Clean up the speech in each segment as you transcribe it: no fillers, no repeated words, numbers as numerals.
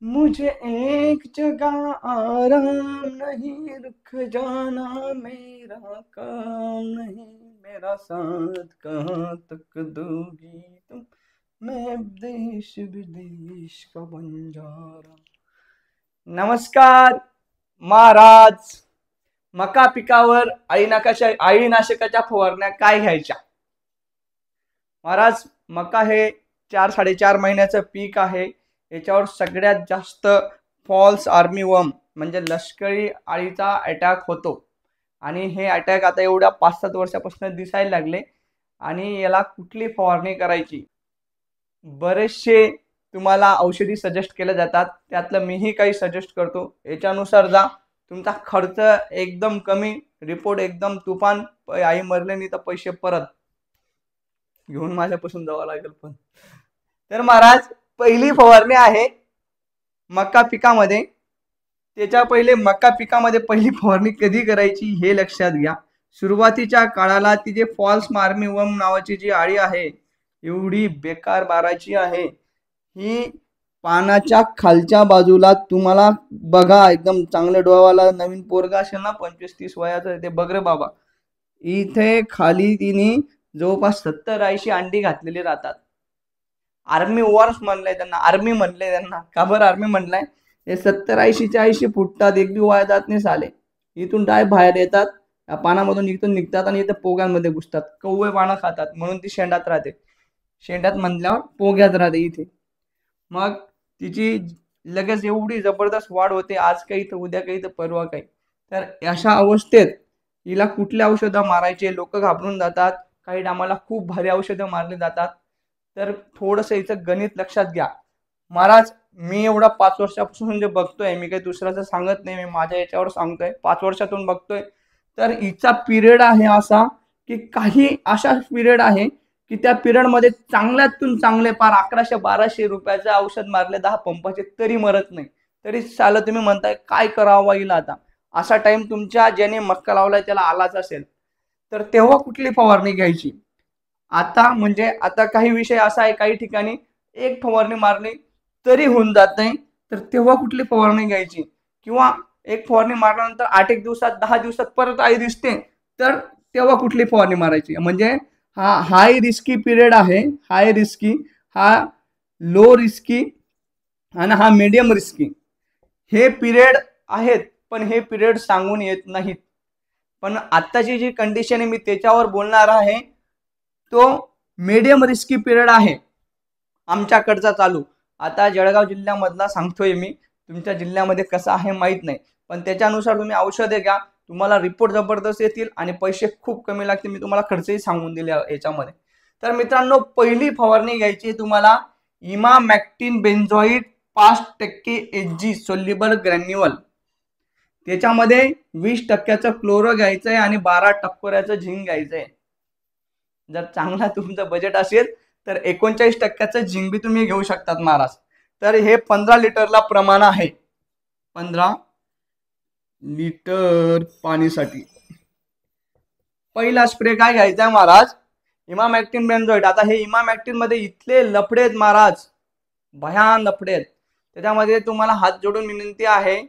मुझे एक जगह आराम नहीं, रुक जाना मेरा काम नहीं, मेरा साथ कहाँ तक दोगी तुम, मैं देश विदेश का बंजारा। नमस्कार महाराज, मका पिकावर अळीनाशकाच्या फवारण्या काय घ्यायच्या? महाराज, मका हे 4-4.5 महिन्याचं पीक आहे. याच्यावर सगळ्यात जास्त फॉल्स आर्मीवर्म म्हणजे लष्करी अळीचा अटॅक होतो आणि हे अटॅक आता एवढ्या 5-7 वर्षापासून दिसायला लागले. आणि याला कुठली फवारणी करायची, बरेचसे तुम्हाला औषधी सजेस्ट केले जातात, त्यातलं मीही काही सजेस्ट करतो. याच्यानुसार जा, तुमचा खर्च एकदम कमी, रिपोर्ट एकदम तुफान. आई मरले नाही तर पैसे परत घेऊन माझ्यापासून जावं लागेल. पण तर महाराज, पहिली फवारणी आहे मका पिकामध्ये. त्याच्या पहिले मका पिकामध्ये पहिली फवारणी कधी करायची हे लक्षात घ्या. सुरुवातीच्या काळाला ती जे फॉल्स आर्मीवर्म नावाची जी अळी आहे, एवढी बेकार बाराची आहे. ही पानाच्या खालच्या बाजूला तुम्हाला बघा, एकदम चांगल्या डोळ्यावाला नवीन पोरगा असेल ना 25-30 वयाचं, ते बघ रे बाबा, इथे खाली तिने जवळपास 70-80 अंडी घातलेली राहतात. आर्मी वॉर्स म्हणलंय त्यांना, आर्मी म्हणलंय त्यांना. का बरं आर्मी म्हणलंय? हे 70-80 फुटतात, एक बी वाया जात नाही साले. इथून डाय बाहेर येतात, या पानामधून इथून निघतात आणि इथं पोग्यांमध्ये घुसतात. कव्वे पानं खातात म्हणून ती शेंडात राहते. शेंडात म्हणल्यावर पोग्यात राहते इथे. मग तिची लगेच एवढी जबरदस्त वाढ होते, आज काही तर उद्या काही तर परवा काही. तर अशा अवस्थेत हिला कुठल्या औषधं मारायचे, लोक घाबरून जातात. काही टायमाला खूप भारी औषधं मारली जातात. तर थोडंसं हिचं गणित लक्षात घ्या महाराज. मी एवढा 5 वर्षापासून जे बघतोय, मी काही दुसऱ्याचं सांगत नाही, मी माझ्या याच्यावर सांगतोय, 5 वर्षातून बघतोय. तर हिचा पिरियड आहे असा की काही अशा पिरियड आहे की त्या पिरियडमध्ये चांगल्यातून चांगले पार 1100-1200 रुपयाचं औषध मारले 10 पंपाचे तरी मरत नाही. तरी सालं तुम्ही म्हणताय काय करावं येईल आता. असा टाइम तुमच्या ज्याने मक्का लावलाय त्याला आलाच असेल. तर तेव्हा कुठली फवारणी घ्यायची? आता म्हणजे आता काही विषय असा आहे, काही ठिकाणी एक फवारणी मारली तरी होऊन जात नाही. तर तेव्हा कुठली फवारणी घ्यायची? किंवा एक फवारणी मारल्यानंतर 8 दिवसात 10 दिवसात परत आई दिसते, तर तेव्हा कुठली फवारणी मारायची? म्हणजे हा हाय रिस्की पिरियड आहे. हाय रिस्की, हा लो रिस्की आणि हा मीडियम रिस्की, हे पिरियड आहेत. पण हे पिरियड सांगून येत नाहीत. पण आत्ताची जी कंडिशन आहे मी त्याच्यावर बोलणार आहे, तो मीडियम रिस्की पिरियड आहे आमच्याकडचा चालू. आता जळगाव जिल्ह्यामधला सांगतोय मी, तुमच्या जिल्ह्यामध्ये कसं आहे माहीत नाही. पण त्याच्यानुसार तुम्ही औषधे घ्या, तुम्हाला रिपोर्ट जबरदस्त येतील आणि पैसे खूप कमी लागतील. मी तुम्हाला खर्चही सांगून दिले याच्यामध्ये. तर मित्रांनो, पहिली फवारणी घ्यायची तुम्हाला इमामॅक्टिन बेन्झोइट 5% Hg सोल्युबल ग्रॅन्युअल. त्याच्यामध्ये 20% क्लोरो घ्यायचंय आणि 12% झिंक घ्यायचंय. जर चांगला तुमचं बजेट असेल तर 39% झिंक बी तुम्ही घेऊ शकतात महाराज. तर हे 15 लिटरला प्रमाण आहे. 15 लिटर पाणीसाठी पहिला स्प्रे काय घ्यायचा आहे महाराज? इमामॅक्टिन बेन्झोइट. आता हे इमामॅक्टिन मध्ये इथले लफडेत महाराज, भयान लफडेत. त्याच्यामध्ये तुम्हाला हात जोडून विनंती आहे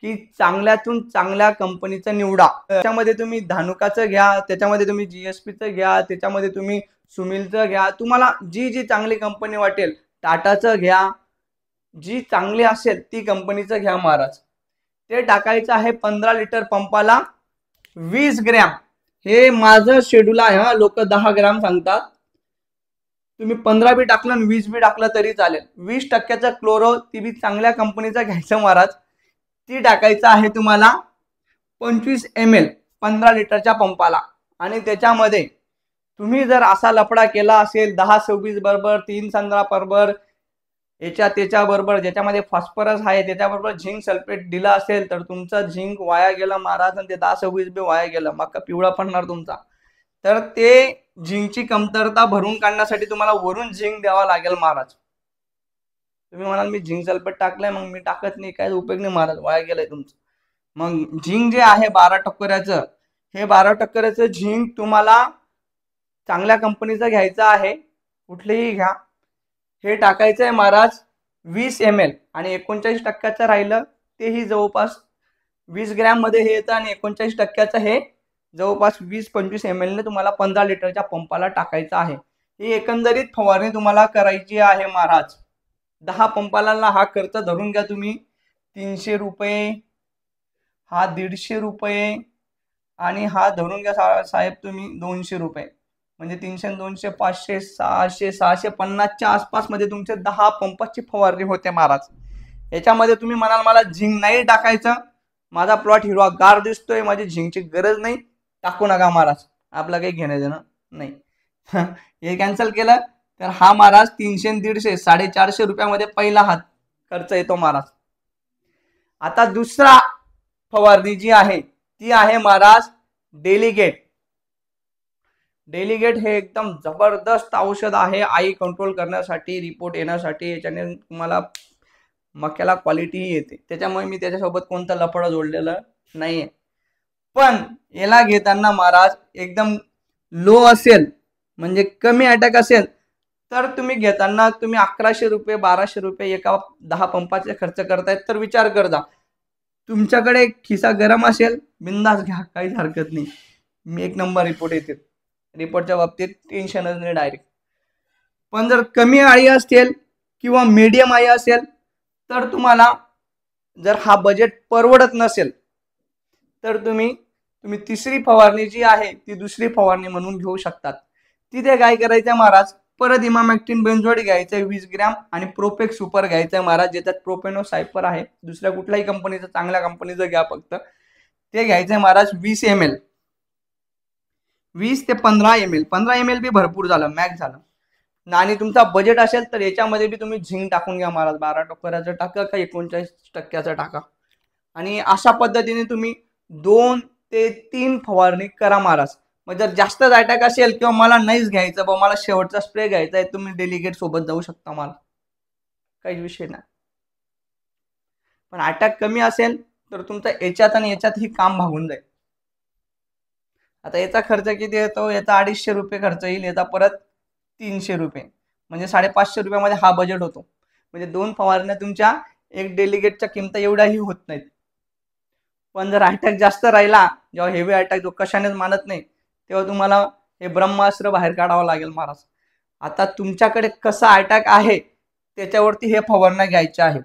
की चांगल्यातून चांगल्या कंपनीचं निवडा. त्याच्यामध्ये तुम्ही धानुकाचं घ्या, त्याच्यामध्ये तुम्ही GSPचं घ्या, त्याच्यामध्ये तुम्ही सुमिलचं घ्या. तुम्हाला जी जी चांगली कंपनी वाटेल, टाटाचं घ्या, जी चांगली असेल ती कंपनीचं घ्या महाराज. ते टाकायचं आहे 15 लिटर पंपाला 20 ग्रॅम. हे माझं शेड्यूल आहे हा. लोक 10 ग्रॅम सांगतात. तुम्ही 15 बी टाकलं आणि 20 बी टाकलं तरी चालेल. 20% क्लोरो, ती बी चांगल्या कंपनीचा घ्यायचं महाराज. ती टाकायचं आहे तुम्हाला 25 ml 15 लिटरच्या पंपाला. आणि त्याच्यामध्ये तुम्ही जर असा लफडा केला असेल 10-26 बरोबर, 3-15 बरोबर, याच्या त्याच्या बरोबर, ज्याच्यामध्ये फॉस्फरस आहे त्याच्याबरोबर झिंक सल्फेट दिला असेल, तर तुमचं झिंक वाया गेलं महाराज. आणि ते 10-26 बी वाया गेलं, मका पिवळा पडणार तुमचा. तर ते झिंकची कमतरता भरून काढण्यासाठी तुम्हाला वरून झिंक द्यावा लागेल महाराज. तुम्ही म्हणाल मी झिंक सल्फेट टाकलंय मग मी टाकत नाही, काय उपयोग नाही महाराज, वाया गेलंय तुमचं. मग झिंक जे आहे 12%, हे 12% झिंक तुम्हाला चांगल्या कंपनीचं घ्यायचं आहे, कुठलेही घ्या. हे टाकायचं आहे महाराज 20 ml आणि 39% राहिलं तेही जवळपास 20 ग्रॅममध्ये हे येतं आणि 39% हे जवळपास 20-25 ml ने तुम्हाला 15 लिटरच्या पंपाला टाकायचं आहे. ही एकंदरीत फवारणी तुम्हाला करायची आहे महाराज. 10 पंपाला हा खर्च धरून घ्या तुम्ही 300 रुपये, हा 150 रुपये आणि हा धरून घ्या साहेब तुम्ही 200 रुपये. म्हणजे 300 200 500 600 650च्या आसपास मध्ये तुमचे 10 पंपाची फवारणी होते महाराज. याच्यामध्ये तुम्ही म्हणाल मला झिंक नाही टाकायचं, माझा प्लॉट हिरवागार दिसतोय, माझी झिंकची गरज नाही, टाकू नका महाराज, आपलं काही घेणं देणं नाही. हे कॅन्सल केलं तर हा महाराज 300 150 450 रुपयामध्ये पहिला हात खर्च येतो महाराज. आता दुसरा फवारणी जी आहे ती आहे महाराज डेलिगेट. डेलिगेट हे एकदम जबरदस्त औषध आहे आई कंट्रोल करण्यासाठी, रिपोर्ट येण्यासाठी. याच्याने तुम्हाला मक्याला क्वालिटी येते, त्याच्यामुळे मी त्याच्यासोबत कोणतं लफडं जोडलेलं नाहीये. पण याला घेताना महाराज एकदम लो असेल म्हणजे कमी अटॅक असेल तर तुम्ही घेताना तुम्ही 1100 रुपये 1200 रुपये एका 10 पंपाचे खर्च करतायत तर विचार करता. तुमच्याकडे खिसा गरम असेल बिंदास घ्या, काहीच हरकत नाही, मी 1 नंबर रिपोर्ट येते, रिपोर्टच्या बाबतीत टेन्शनच नाही डायरेक्ट. पण जर कमी आळी असेल किंवा मीडियम आळी असेल तर तुम्हाला जर हा बजेट परवडत नसेल तर तुम्ही तिसरी फवारणी जी आहे ती दुसरी फवारणी म्हणून घेऊ शकतात. तिथे काय करायचं महाराज, परत इमामॅक्टिन बेंझोएट घ्यायचं 20 ग्रॅम आणि प्रोपेक्स सुपर घ्यायचं महाराज, ज्याच्यात प्रोपेनोसायपर आहे. दुसऱ्या कुठल्याही कंपनीचं, चांगल्या कंपनीचं घ्या फक्त, ते घ्यायचं महाराज 20 ml, 20 ते 15 ml. 15 ml बी भरपूर झालं, मॅक्स झालं. आणि तुमचा बजेट असेल तर याच्यामध्ये बी तुम्ही झिंक टाकून घ्या महाराज, 12 टक्क्याचं टाका का 39% टाका. आणि अशा पद्धतीने तुम्ही 2 ते 3 फवारणी करा महाराज. मग जर जास्त अटॅक असेल किंवा मला नाहीच घ्यायचं बा, मला शेवटचा स्प्रे घ्यायचा आहे, तुम्ही डेलिगेट सोबत जाऊ शकता, मला काही विषय नाही. पण अटॅक कमी असेल तर तुमचा याच्यात आणि याच्यातही काम भागून जाईल. आता याचा खर्च किती येतो, याचा 250 रुपये खर्च येईल, याचा परत 300 रुपये, म्हणजे 550 रुपयामध्ये हा बजेट होतो. म्हणजे 2 फवारण्या तुमच्या एक डेलिगेटच्या किंमत एवढ्याही होत नाहीत. पण जर अटॅक जास्त राहिला, जेव्हा हेवी अटॅक जो कशानेच मानत नाही, तेव्हा तुम्हाला हे ब्रह्मास्त्र बाहेर काढावं लागेल महाराज. आता तुमच्याकडे कसा अटॅक आहे त्याच्यावरती हे फवारण्या घ्यायच्या आहेत.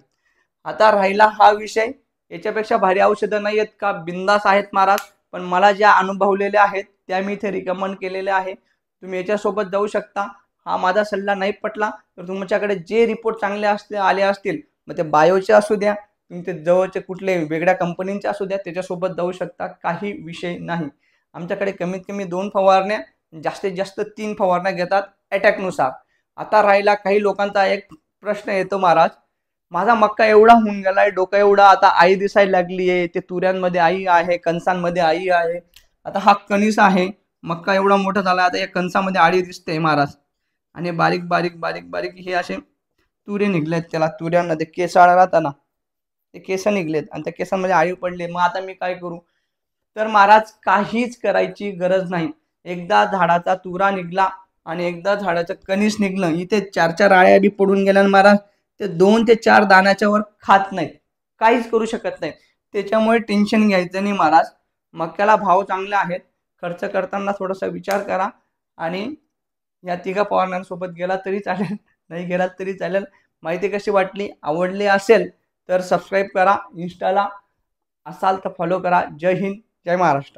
आता राहिला हा विषय, याच्यापेक्षा भारी औषधं नाही आहेत का, बिंदास आहेत महाराज. पण मला ज्या अनुभवलेल्या आहेत त्या मी इथे रिकमेंड केलेल्या आहे, तुम्ही याच्यासोबत जाऊ शकता. हा माझा सल्ला नाही पटला तर तुमच्याकडे जे रिपोर्ट चांगले आले असतील, मग ते बायोचे असू द्या, तुमचे जवळचे कुठले वेगळ्या कंपनीचे असू द्या, त्याच्यासोबत जाऊ शकता, काही विषय नाही. आमच्याकडे कमीत कमी 2 फवारण्या, जास्तीत जास्त 3 फवारण्या घेतात अटॅकनुसार. आता राहिला काही लोकांचा एक प्रश्न येतो महाराज, माझा मक्का एवढा होऊन गेलाय, डोका एवढा, आता आई दिसायला लागली आहे, ते तुऱ्यांमध्ये आई आहे, कणसांमध्ये आई आहे, आता हा कणीस आहे, मक्का एवढा मोठा झाला, आता या कणसामध्ये आळी दिसते महाराज, आणि बारीक बारीक बारीक बारीक हे असे तुरे निघलेत, त्याला तुऱ्यांमध्ये केसाळ राहताना ते केस निघलेत आणि त्या केसांमध्ये आळी पडले. मग आता मी काय करू, तर महाराज काहीच करायची गरज नाही. एकदा झाडाचा तुरा निघला आणि एकदा झाडाचं कणीस निघलं, इथे 4-4 आळ्या बी पडून गेल्या महाराज, ते 2 ते 4 दाण्याच्या वर खात नाहीत, काहीच करू शकत नाही. त्याच्यामुळे टेन्शन घ्यायचं नाही महाराज. मक्याला भाव चांगले आहेत, खर्च करताना थोडासा विचार करा आणि या 3 फवारण्यांसोबत गेला तरी चालेल, नाही गेलात तरी चालेल. माहिती कशी वाटली, आवडली असेल तर सबस्क्राईब करा, इंस्टाला असाल तर फॉलो करा. जय हिंद, जय महाराष्ट्र.